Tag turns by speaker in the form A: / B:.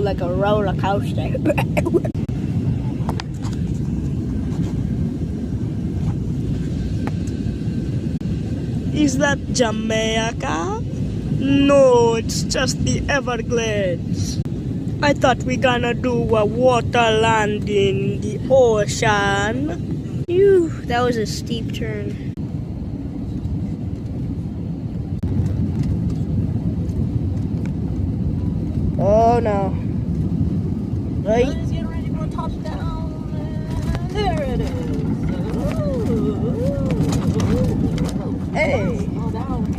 A: like a roller coaster. Is that Jamaica? No, it's just the Everglades. I thought we gonna do a water landing in the ocean. Phew, that was a steep turn. Oh no. Right.
B: Let's get ready for touchdown. There it is.
A: Hey.
B: Slow down.